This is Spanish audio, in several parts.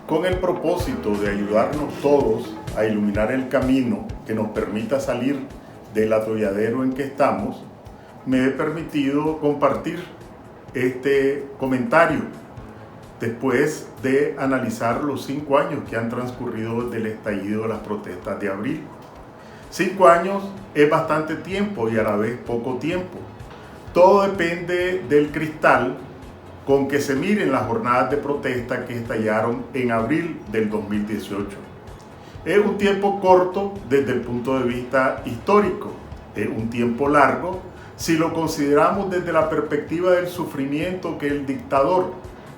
Con el propósito de ayudarnos todos a iluminar el camino que nos permita salir del atolladero en que estamos, me he permitido compartir este comentario después de analizar los 5 años que han transcurrido desde el estallido de las protestas de abril. 5 años es bastante tiempo y a la vez poco tiempo. Todo depende del cristal con que se miren las jornadas de protesta que estallaron en abril del 2018. Es un tiempo corto desde el punto de vista histórico, es un tiempo largo si lo consideramos desde la perspectiva del sufrimiento que el dictador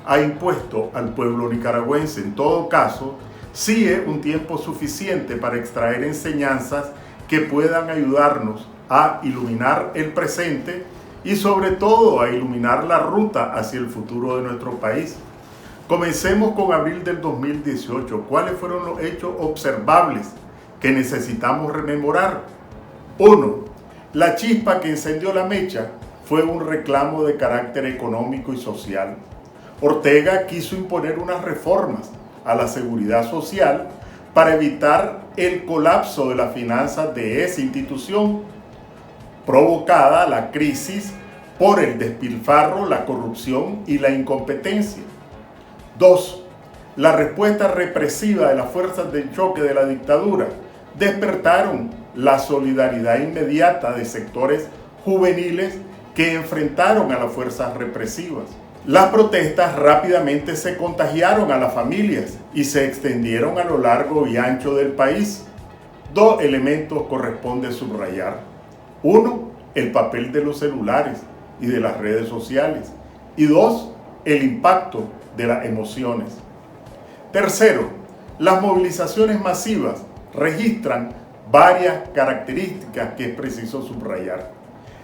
ha impuesto al pueblo nicaragüense. En todo caso, sí es un tiempo suficiente para extraer enseñanzas que puedan ayudarnos a iluminar el presente y sobre todo a iluminar la ruta hacia el futuro de nuestro país. Comencemos con abril del 2018. ¿Cuáles fueron los hechos observables que necesitamos rememorar? 1. La chispa que encendió la mecha fue un reclamo de carácter económico y social. Ortega quiso imponer unas reformas a la seguridad social para evitar el colapso de las finanzas de esa institución, provocada la crisis por el despilfarro, la corrupción y la incompetencia. 2. La respuesta represiva de las fuerzas de choque de la dictadura despertaron la solidaridad inmediata de sectores juveniles que enfrentaron a las fuerzas represivas. Las protestas rápidamente se contagiaron a las familias y se extendieron a lo largo y ancho del país. 2 elementos corresponde subrayar. 1. El papel de los celulares y de las redes sociales. Y 2. El impacto de las emociones. 3. Las movilizaciones masivas registran varias características que es preciso subrayar.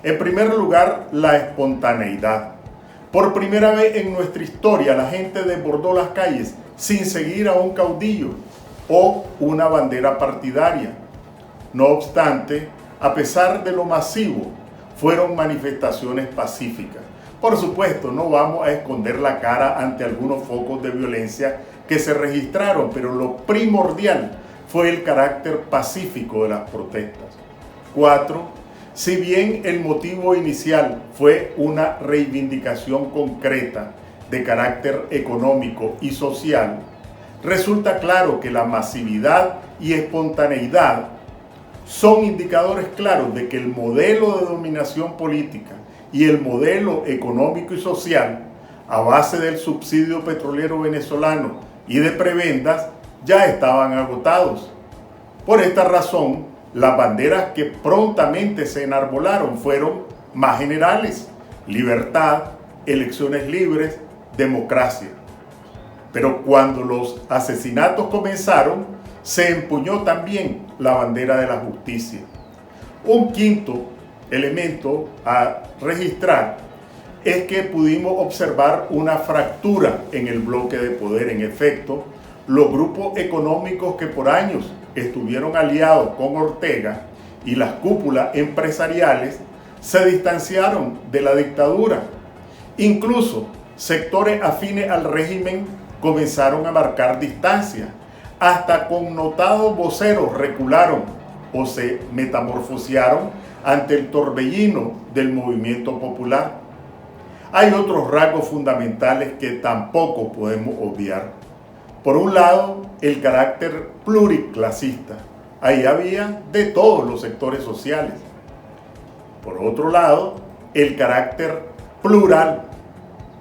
En primer lugar, la espontaneidad. Por primera vez en nuestra historia, la gente desbordó las calles sin seguir a un caudillo o una bandera partidaria. No obstante, a pesar de lo masivo, fueron manifestaciones pacíficas. Por supuesto, no vamos a esconder la cara ante algunos focos de violencia que se registraron, pero lo primordial fue el carácter pacífico de las protestas. 4. Si bien el motivo inicial fue una reivindicación concreta de carácter económico y social, resulta claro que la masividad y espontaneidad son indicadores claros de que el modelo de dominación política y el modelo económico y social, a base del subsidio petrolero venezolano y de prebendas, ya estaban agotados. Por esta razón, las banderas que prontamente se enarbolaron fueron más generales: libertad, elecciones libres, democracia. Pero cuando los asesinatos comenzaron, se empuñó también la bandera de la justicia. Un quinto elemento a registrar es que pudimos observar una fractura en el bloque de poder. En efecto, los grupos económicos que por años estuvieron aliados con Ortega y las cúpulas empresariales se distanciaron de la dictadura. Incluso sectores afines al régimen comenzaron a marcar distancia. Hasta connotados voceros recularon o se metamorfosearon ante el torbellino del movimiento popular. Hay otros rasgos fundamentales que tampoco podemos obviar. Por un lado, el carácter pluriclasista. Ahí había de todos los sectores sociales. Por otro lado, el carácter plural.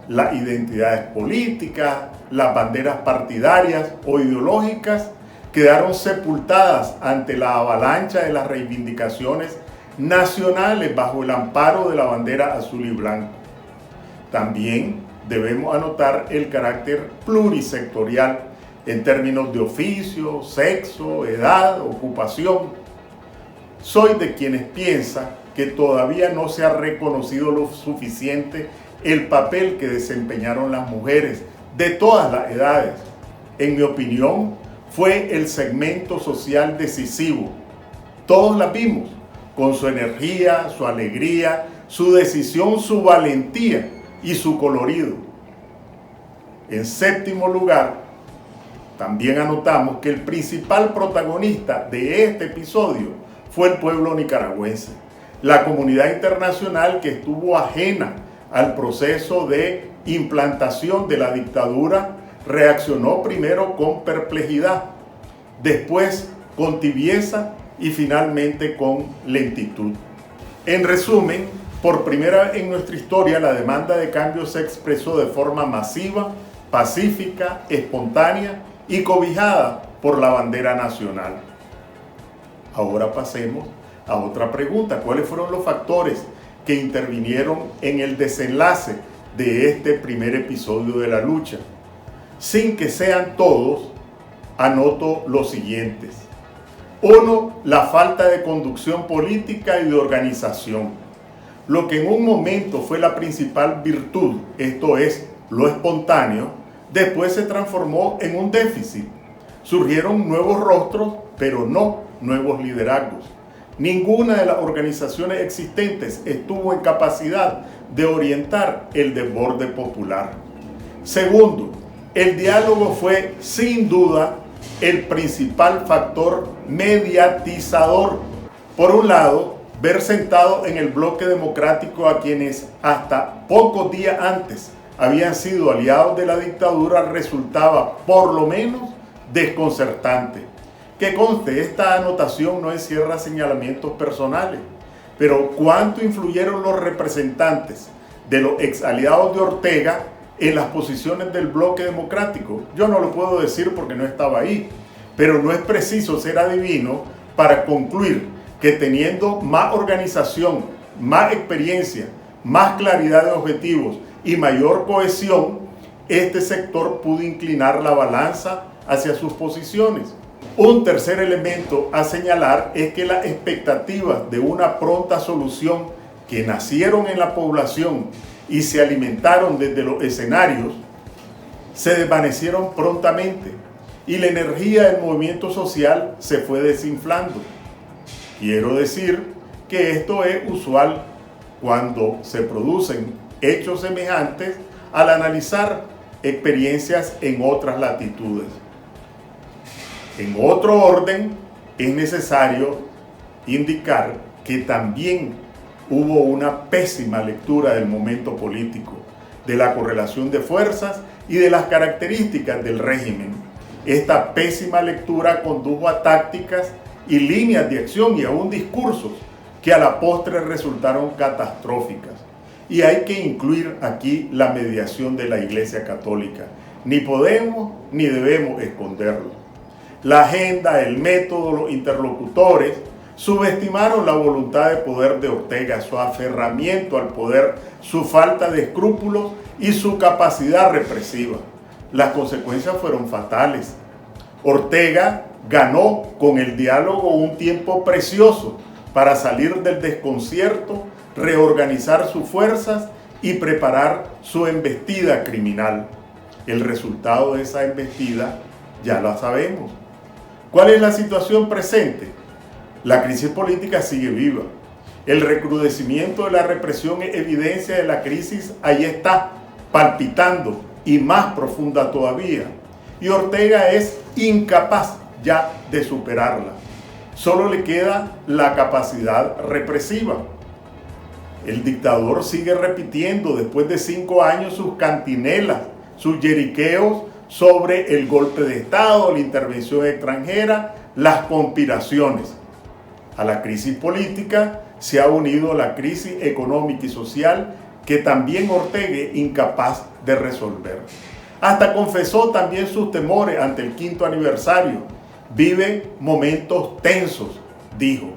Las identidades políticas, las banderas partidarias o ideológicas quedaron sepultadas ante la avalancha de las reivindicaciones nacionales bajo el amparo de la bandera azul y blanco. También debemos anotar el carácter plurisectorial en términos de oficio, sexo, edad, ocupación. Soy de quienes piensan que todavía no se ha reconocido lo suficiente el papel que desempeñaron las mujeres de todas las edades. En mi opinión, fue el segmento social decisivo. Todos las vimos, con su energía, su alegría, su decisión, su valentía y su colorido. En séptimo lugar, También anotamos que el principal protagonista de este episodio fue el pueblo nicaragüense, la comunidad internacional que estuvo ajena al proceso de implantación de la dictadura. Reaccionó primero con perplejidad, después con tibieza y finalmente con lentitud. En resumen, por primera vez en nuestra historia, la demanda de cambio se expresó de forma masiva, pacífica, espontánea y cobijada por la bandera nacional. Ahora pasemos a otra pregunta. ¿Cuáles fueron los factores que intervinieron en el desenlace de este primer episodio de la lucha? Sin que sean todos, anoto los siguientes. 1. La falta de conducción política y de organización. Lo que en un momento fue la principal virtud, esto es, lo espontáneo, después se transformó en un déficit. Surgieron nuevos rostros, pero no nuevos liderazgos. Ninguna de las organizaciones existentes estuvo en capacidad de orientar el desborde popular. Segundo, el diálogo fue sin duda el principal factor mediatizador. Por un lado, ver sentado en el bloque democrático a quienes hasta pocos días antes habían sido aliados de la dictadura resultaba por lo menos desconcertante. Que conste, esta anotación no encierra señalamientos personales, pero ¿cuánto influyeron los representantes de los ex aliados de Ortega en las posiciones del bloque democrático? Yo no lo puedo decir porque no estaba ahí, pero no es preciso ser adivino para concluir que teniendo más organización, más experiencia, más claridad de objetivos y mayor cohesión, este sector pudo inclinar la balanza hacia sus posiciones. Un tercer elemento a señalar es que las expectativas de una pronta solución que nacieron en la población y se alimentaron desde los escenarios, se desvanecieron prontamente y la energía del movimiento social se fue desinflando. Quiero decir que esto es usual cuando se producen hechos semejantes al analizar experiencias en otras latitudes. En otro orden, es necesario indicar que también hubo una pésima lectura del momento político, de la correlación de fuerzas y de las características del régimen. Esta pésima lectura condujo a tácticas y líneas de acción y aún discursos que a la postre resultaron catastróficas. Y hay que incluir aquí la mediación de la Iglesia Católica. Ni podemos ni debemos esconderlo. La agenda, el método, los interlocutores subestimaron la voluntad de poder de Ortega, su aferramiento al poder, su falta de escrúpulos y su capacidad represiva. Las consecuencias fueron fatales. Ortega ganó con el diálogo un tiempo precioso para salir del desconcierto, reorganizar sus fuerzas y preparar su embestida criminal. El resultado de esa embestida ya lo sabemos. ¿Cuál es la situación presente? La crisis política sigue viva. El recrudecimiento de la represión es evidencia de la crisis, ahí está, palpitando y más profunda todavía. Y Ortega es incapaz ya de superarla. Solo le queda la capacidad represiva. El dictador sigue repitiendo después de 5 años sus cantinelas, sus lloriqueos sobre el golpe de Estado, la intervención extranjera, las conspiraciones. A la crisis política se ha unido la crisis económica y social que también Ortega es incapaz de resolver. Hasta confesó también sus temores ante el 5º aniversario. Vive momentos tensos, dijo.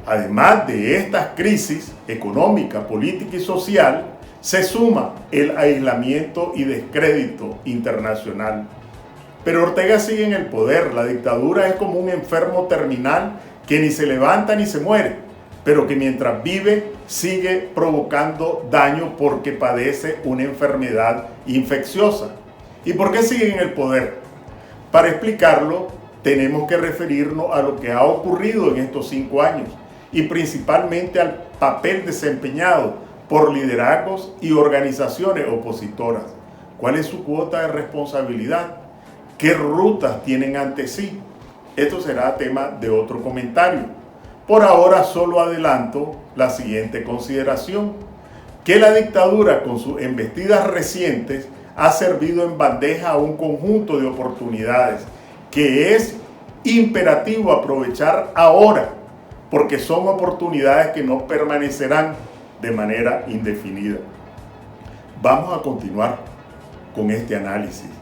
Además de estas crisis económica, política y social, se suma el aislamiento y descrédito internacional. Pero Ortega sigue en el poder. La dictadura es como un enfermo terminal que ni se levanta ni se muere, pero que mientras vive sigue provocando daño porque padece una enfermedad infecciosa. ¿Y por qué sigue en el poder? Para explicarlo, tenemos que referirnos a lo que ha ocurrido en estos 5 años y principalmente al papel desempeñado por liderazgos y organizaciones opositoras. ¿Cuál es su cuota de responsabilidad? ¿Qué rutas tienen ante sí? Esto será tema de otro comentario. Por ahora solo adelanto la siguiente consideración: que la dictadura con sus embestidas recientes ha servido en bandeja a un conjunto de oportunidades que es imperativo aprovechar ahora, porque son oportunidades que no permanecerán de manera indefinida. Vamos a continuar con este análisis.